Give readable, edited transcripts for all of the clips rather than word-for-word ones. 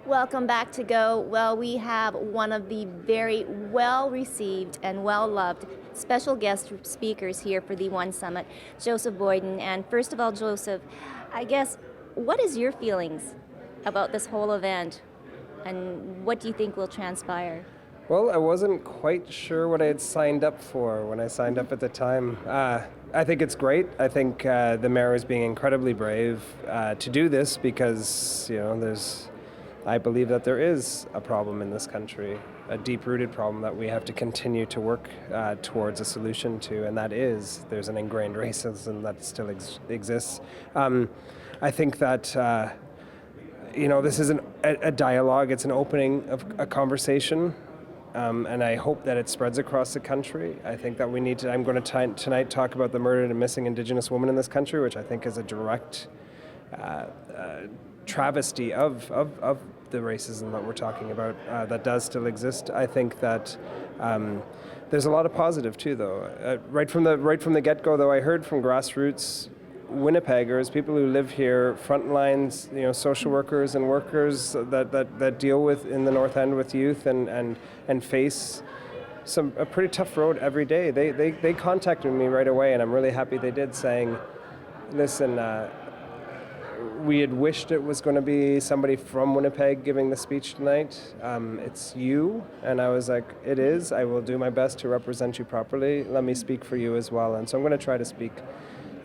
Welcome back to Go. Well, we have one of the very well-received and well-loved special guest speakers here for the One Summit, Joseph Boyden. And first of all, Joseph, I guess, what is your feelings about this whole event, and what do you think will transpire? Well, I wasn't quite sure what I had signed up for when I signed up at the time. I think it's great. I think the mayor is being incredibly brave to do this because, I believe that there is a problem in this country, a deep-rooted problem that we have to continue to work towards a solution to, and that is there's an ingrained racism that still exists. I think that this isn't a dialogue; it's an opening of a conversation. And I hope that it spreads across the country. I think that we need to, I'm going to tonight talk about the murdered and missing Indigenous women in this country, which I think is a direct travesty of the racism that we're talking about that does still exist. I think that there's a lot of positive too, though. Right from the get-go, though, I heard from grassroots Winnipeggers, people who live here, front lines, social workers and workers that deal with in the North End with youth and face a pretty tough road every day. They contacted me right away, and I'm really happy they did, saying, listen, we had wished it was going to be somebody from Winnipeg giving the speech tonight. It's you. And I was like, it is. I will do my best to represent you properly. Let me speak for you as well. And so I'm going to try to speak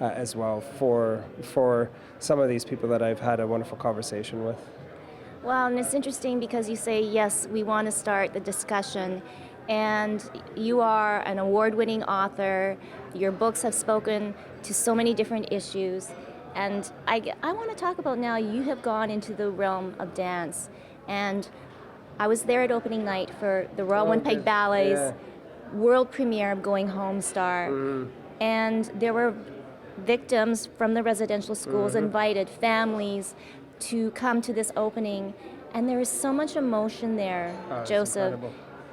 as well for some of these people that I've had a wonderful conversation with. Well, and it's interesting because you say, yes, we want to start the discussion. And you are an award-winning author. Your books have spoken to so many different issues. And I want to talk about now, you have gone into the realm of dance. And I was there at opening night for the Royal Winnipeg Ballet's world premiere of Going Home Star. Mm-hmm. And there were victims from the residential schools invited, families, to come to this opening. And there is so much emotion there, Joseph.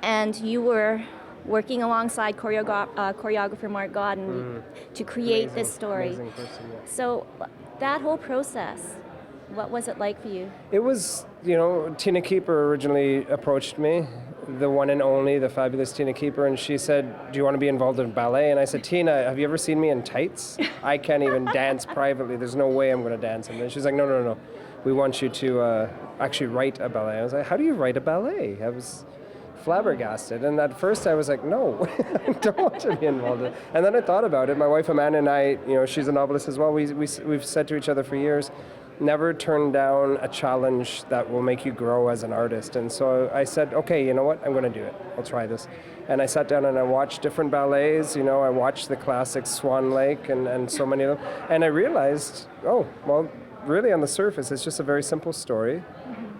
And you were working alongside choreographer Mark Godden to create this story. Amazing person, yeah. So that whole process, what was it like for you? It was, Tina Keeper originally approached me, the one and only, the fabulous Tina Keeper, and she said, do you want to be involved in ballet? And I said, Tina, have you ever seen me in tights? I can't even dance privately. There's no way I'm going to dance. And she's like, no. We want you to actually write a ballet. I was like, how do you write a ballet? I was flabbergasted. And at first I was like, no, I don't want to be involved in it. And then I thought about it. My wife Amanda and I, she's a novelist as well. We've said to each other for years, never turn down a challenge that will make you grow as an artist. And so I said, okay, you know what? I'm going to do it. I'll try this. And I sat down and I watched different ballets. I watched the classics, Swan Lake and so many of them. And I realized, really on the surface, it's just a very simple story.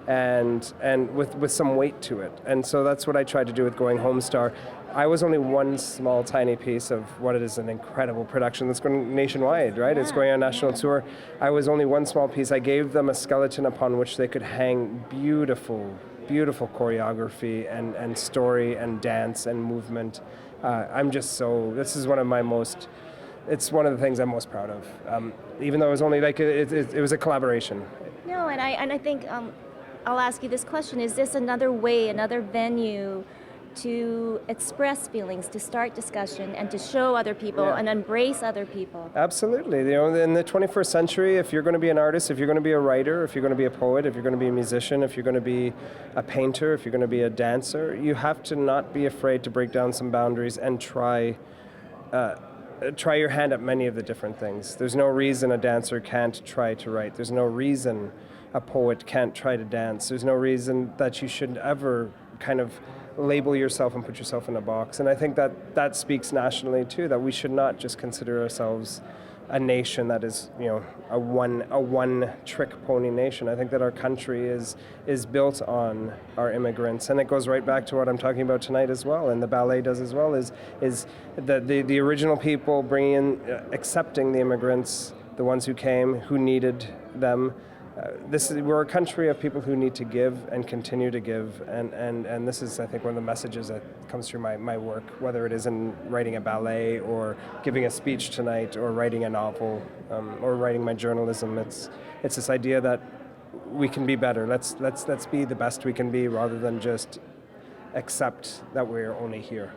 And with some weight to it. And so that's what I tried to do with Going Home Star. I was only one small, tiny piece of what is an incredible production that's going nationwide, right? Yeah, it's going on a national tour. I was only one small piece. I gave them a skeleton upon which they could hang beautiful, beautiful choreography and story and dance and movement. This is one of it's one of the things I'm most proud of. Even though it was only it was a collaboration. No, and I think, I'll ask you this question. Is this another way, another venue to express feelings, to start discussion, and to show other people and embrace other people? Absolutely. In the 21st century, if you're going to be an artist, if you're going to be a writer, if you're going to be a poet, if you're going to be a musician, if you're going to be a painter, if you're going to be a dancer, you have to not be afraid to break down some boundaries and try your hand at many of the different things. There's no reason a dancer can't try to write. There's no reason a poet can't try to dance. There's no reason that you should ever kind of label yourself and put yourself in a box. And I think that speaks nationally too, that we should not just consider ourselves a nation that is, a one trick pony nation. I think that our country is built on our immigrants, and it goes right back to what I'm talking about tonight as well, and the ballet does as well, is the original people bringing in, accepting the immigrants, the ones who came, who needed them. We're a country of people who need to give and continue to give, and this is, I think, one of the messages that comes through my work, whether it is in writing a ballet or giving a speech tonight or writing a novel or writing my journalism. It's this idea that we can be better. Let's be the best we can be rather than just accept that we're only here,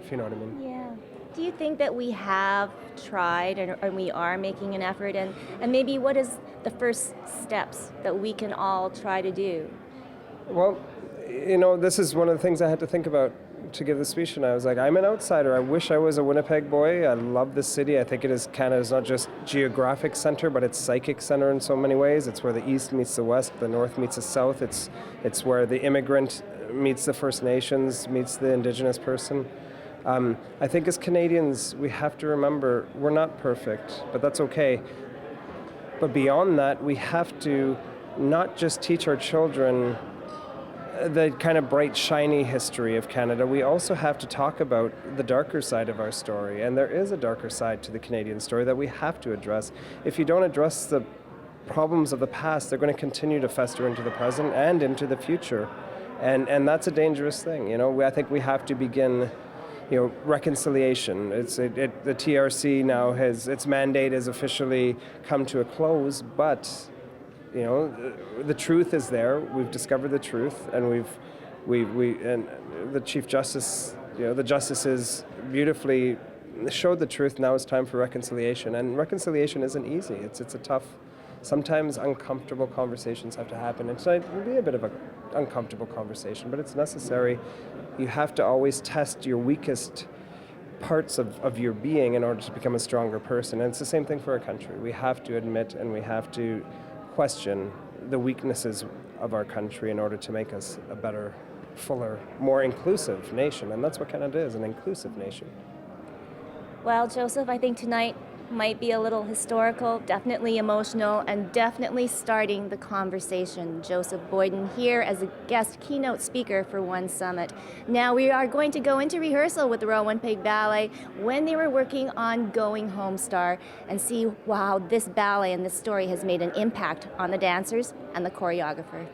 if you know what I mean. Yeah. Do you think that we have tried and we are making an effort? And maybe what is the first steps that we can all try to do? Well, this is one of the things I had to think about to give the speech, and I was like, I'm an outsider. I wish I was a Winnipeg boy. I love this city. I think it is Canada's not just geographic center, but it's psychic center in so many ways. It's where the East meets the West, the North meets the South. It's where the immigrant meets the First Nations, meets the Indigenous person. I think as Canadians, we have to remember we're not perfect, but that's okay. But beyond that, we have to not just teach our children the kind of bright, shiny history of Canada. We also have to talk about the darker side of our story. And there is a darker side to the Canadian story that we have to address. If you don't address the problems of the past, they're going to continue to fester into the present and into the future. And that's a dangerous thing. I think we have to begin reconciliation. The TRC now its mandate has officially come to a close, but the truth is there. We've discovered the truth, and and the Chief Justice, the justices beautifully showed the truth. Now it's time for reconciliation, and reconciliation isn't easy. It's a tough, sometimes uncomfortable conversations have to happen. And tonight will be a bit of an uncomfortable conversation, but it's necessary. You have to always test your weakest parts of your being in order to become a stronger person. And it's the same thing for our country. We have to admit and we have to question the weaknesses of our country in order to make us a better, fuller, more inclusive nation. And that's what Canada is, an inclusive nation. Well, Joseph, I think tonight might be a little historical, definitely emotional, and definitely starting the conversation. Joseph Boyden here as a guest keynote speaker for One Summit. Now we are going to go into rehearsal with the Royal Winnipeg Ballet when they were working on Going Home Star and see, wow, this ballet and this story has made an impact on the dancers and the choreographer.